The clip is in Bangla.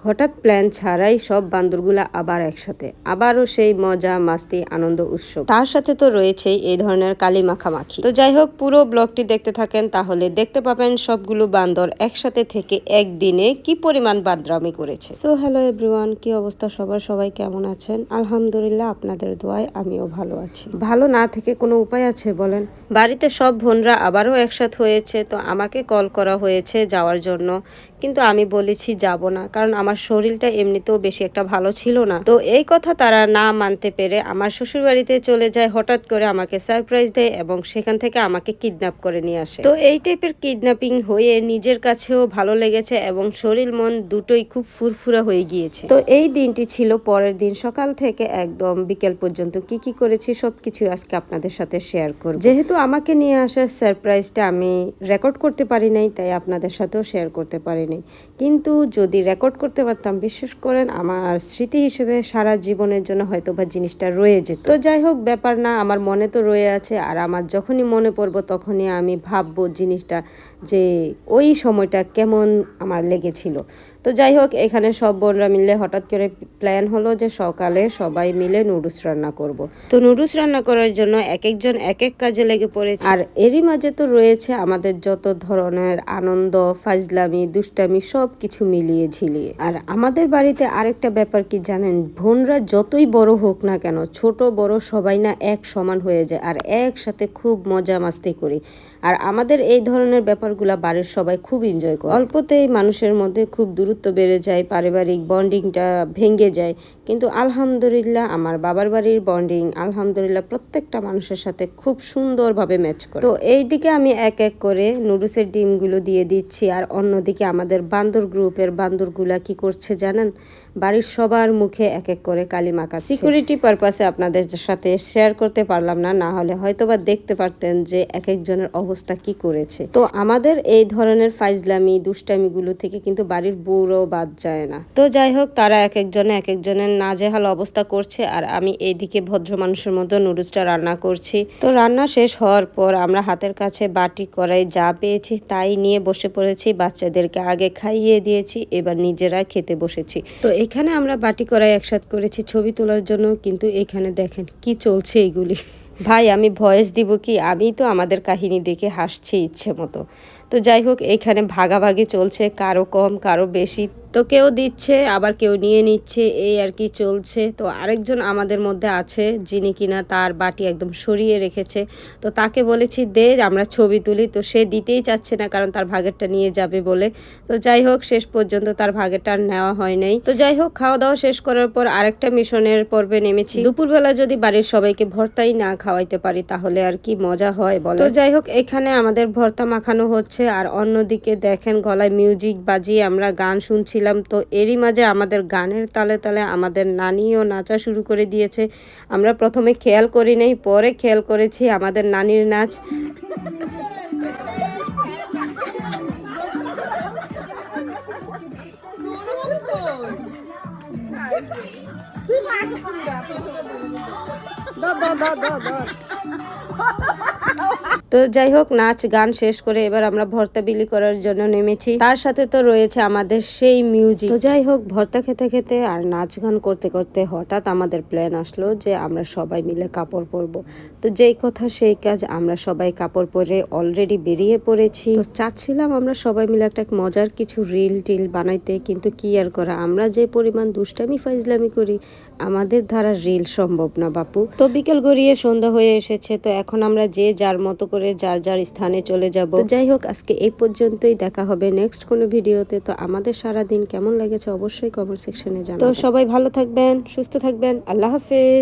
হঠাৎ প্ল্যান ছাড়াই সব বান্দরগুলা আবার একসাথে, আবারও সেই মজা মাস্তি আনন্দ উৎসব। তার সাথে তো রয়েছেই এই ধরনের কালি মাখামাখি। তো যাই হোক, পুরো ব্লগটি দেখতে থাকেন, তাহলে দেখতে পাবেন সবগুলো বান্দর একসাথে থেকে একদিনে কি পরিমাণ বাদরামি করেছে। সো হ্যালো এভরিওয়ান, কি অবস্থা সবার, সবাই কেমন আছেন? আলহামদুলিল্লাহ, আপনাদের দোয়ায় আমিও ভালো আছি। ভালো না থেকে কোনো উপায় আছে বলেন? বাড়িতে সব বোনরা আবারও একসাথে হয়েছে, তো আমাকে কল করা হয়েছে যাওয়ার জন্য, কিন্তু আমি বলেছি যাব না, কারণ আমার শরীরটা এমনিতেও বেশি একটা ভালো ছিল না। তো এই কথা তারা না মানতে পেরে আমার শ্বশুর বাড়িতে চলে যায়। হঠাৎ করে আমাকে সারপ্রাইজ দেয় এবং সেখান থেকে আমাকে কিডন্যাপ করে নিয়ে আসে। তো এই টাইপের কিডন্যাপিং হয়ে নিজের কাছেও ভালো লেগেছে এবং শরীর মন দুটোই খুব ফুরফুরা হয়ে গিয়েছে। তো এই দিনটি ছিল পরের দিন সকাল থেকে একদম বিকেল পর্যন্ত কি কি করেছি সবকিছু আজকে আপনাদের সাথে শেয়ার করব। যেহেতু আমাকে নিয়ে আসার সারপ্রাইজটা আমি রেকর্ড করতে পারি নাই, তাই আপনাদের সাথেও শেয়ার করতে পারি নাই। কিন্তু যদি রেকর্ড করতে পারতাম, বিশ্বাস করেন আমার স্মৃতি হিসেবে সারা জীবনের জন্য হয়তো বা জিনিসটা রয়ে যেত। তো যাই হোক, ব্যাপার না, আমার মনে তো রয়ে আছে, আর আমার যখনই মনে পড়বো তখনই আমি ভাববো জিনিসটা যে ওই সময়টা কেমন আমার লেগেছিল। তো যাই হোক, এখানে সব বোনরা মিলে হঠাৎ করে প্ল্যান হলো যে সকালে সবাই মিলে নুডলস রান্না করব। তো নুডলস রান্না করার জন্য এক একজন এক এক কাজে লেগে পড়েছে, আর এরই মাঝে তো রয়েছে আমাদের যত ধরনের আনন্দ, ফাজলামি, দুষ্টামি সব কিছু মিলিয়ে ঝিলিয়ে। আর আমাদের বাড়িতে আরেকটা ব্যাপার কি জানেন, বোনরা যতই বড় হোক না কেন, ছোট বড় সবাই না এক সমান হয়ে যায় আর একসাথে খুব মজা মাস্তি করি। আর আমাদের এই ধরনের ব্যাপারগুলা বাড়ির সবাই খুব এনজয় করে। অল্পতেই মানুষের মধ্যে খুব দূরত্ব বেড়ে যায়, পারিবারিক বন্ডিংটা ভেঙে যায়, কিন্তু আলহামদুলিল্লাহ আমার বাবার বাড়ির বন্ডিং আলহামদুলিল্লাহ প্রত্যেকটা মানুষের সাথে খুব সুন্দরভাবে ম্যাচ করে। তো এইদিকে আমি এক এক করে নুডলসের ডিমগুলো দিয়ে দিচ্ছি, আর অন্যদিকে আমাদের বান্দর গ্রুপের বান্দরগুলা কি করছে জানেন, বাড়ির সবার মুখে এক এক করে কালি মাখাচ্ছে। সিকিউরিটি পারপাসে আপনাদের সাথে শেয়ার করতে পারলাম না, না হলে হয়তোবা দেখতে পারতেন যে এক একজনের অবস্থা কি করেছে। তো আমাদের এই ধরনের ফাইজলামি দুষ্টামিগুলো থেকে কিন্তু বাড়ির বউরাও বাদ যায় না। তো যাই হোক, তারা এক একজনের নাজেহাল অবস্থা করছে, আর আমি এইদিকে ভদ্র মানুষের মতো নুডলসটা রান্না করছি। তো রান্না শেষ হওয়ার পর আমরা হাতের কাছে বাটি কড়াই যা পেয়েছি তাই নিয়ে বসে পড়েছি। বাচ্চাদেরকে আগে খাইয়ে দিয়েছি, এবার নিজেরা খেতে বসেছি। তো এখানে আমরা বাটি কড়াই একসাথে করেছি ছবি তোলার জন্য, কিন্তু এখানে দেখেন কি চলছে এইগুলি। ভাই, আমি ভয়েস দিব কি? আমি তো আমাদের কাহিনী দেখে হাসছি ইচ্ছে মতো। তো যাই হোক, এখানে ভাগাভাগি চলছে, কারো কম কারো বেশি, তো কেউ দিচ্ছে আবার কেউ নিয়ে নিচ্ছে, এই আর কি চলছে। তো আরেকজন আমাদের মধ্যে আছে যিনি কিনা তার বাটি একদম সরিয়ে রেখেছে, তো তাকে বলেছি দে আমরা ছবি তুলি, তো সে দিতেই চাচ্ছে না, কারণ তার ভাগেরটা নিয়ে যাবে বলে। তো যাই হোক, শেষ পর্যন্ত তার ভাগেরটা আর নেওয়া হয় নাই। তো যাই হোক, খাওয়া দাওয়া শেষ করার পর আরেকটা মিশনের পর্বে নেমেছি। দুপুরবেলা যদি বাড়ির সবাইকে ভর্তাই না খাওয়াইতে পারি তাহলে আর কি মজা হয় বলে। তো যাই হোক, এখানে আমাদের ভর্তা মাখানো হচ্ছে, আর অন্যদিকে দেখেন গলায় মিউজিক বাজিয়ে আমরা গান শুনছিলাম। তো এরই মাঝে আমাদের গানের তালে তালে আমাদের নানিও নাচা শুরু করে দিয়েছে। আমরা প্রথমে খেয়াল করি নাই, পরে খেয়াল করেছি আমাদের নানির নাচ। তো যাই হোক, নাচ গান শেষ করে এবার আমরা ভর্তা বিলি করার জন্য নেমেছি। তার সাথে তো রয়েছে আমাদের সেই মিউজিক। তো যাই হোক, ভর্তা খেতে খেতে আর নাচ গান করতে করতে হঠাৎ আমাদের প্ল্যান আসলো যে আমরা সবাই মিলে কাপড় পরবো। তো যেই কথা সেই কাজ, আমরা সবাই কাপড় পরে অলরেডি বেরিয়ে পড়েছি। তো চাচ্ছিলাম আমরা সবাই মিলে একটা মজার কিছু রিল টিল বানাইতে, কিন্তু কি আর করা, আমরা যে পরিমাণ দুষ্টামি ফাইজলামি করি আমাদের দ্বারা রিল সম্ভব না বাপু। তো বিকেল গড়িয়ে সন্ধ্যা হয়ে এসেছে, তো এখন আমরা যে যার মতো করে যার যার স্থানে চলে যাব। তো যাই হোক, আজকে এই পর্যন্তই, দেখা হবে নেক্সট কোনো ভিডিওতে। তো আমাদের সারা দিন কেমন লেগেছে অবশ্যই কমেন্ট সেকশনে জানাবেন। তো সবাই ভালো থাকবেন, সুস্থ থাকবেন, আল্লাহ হাফেজ।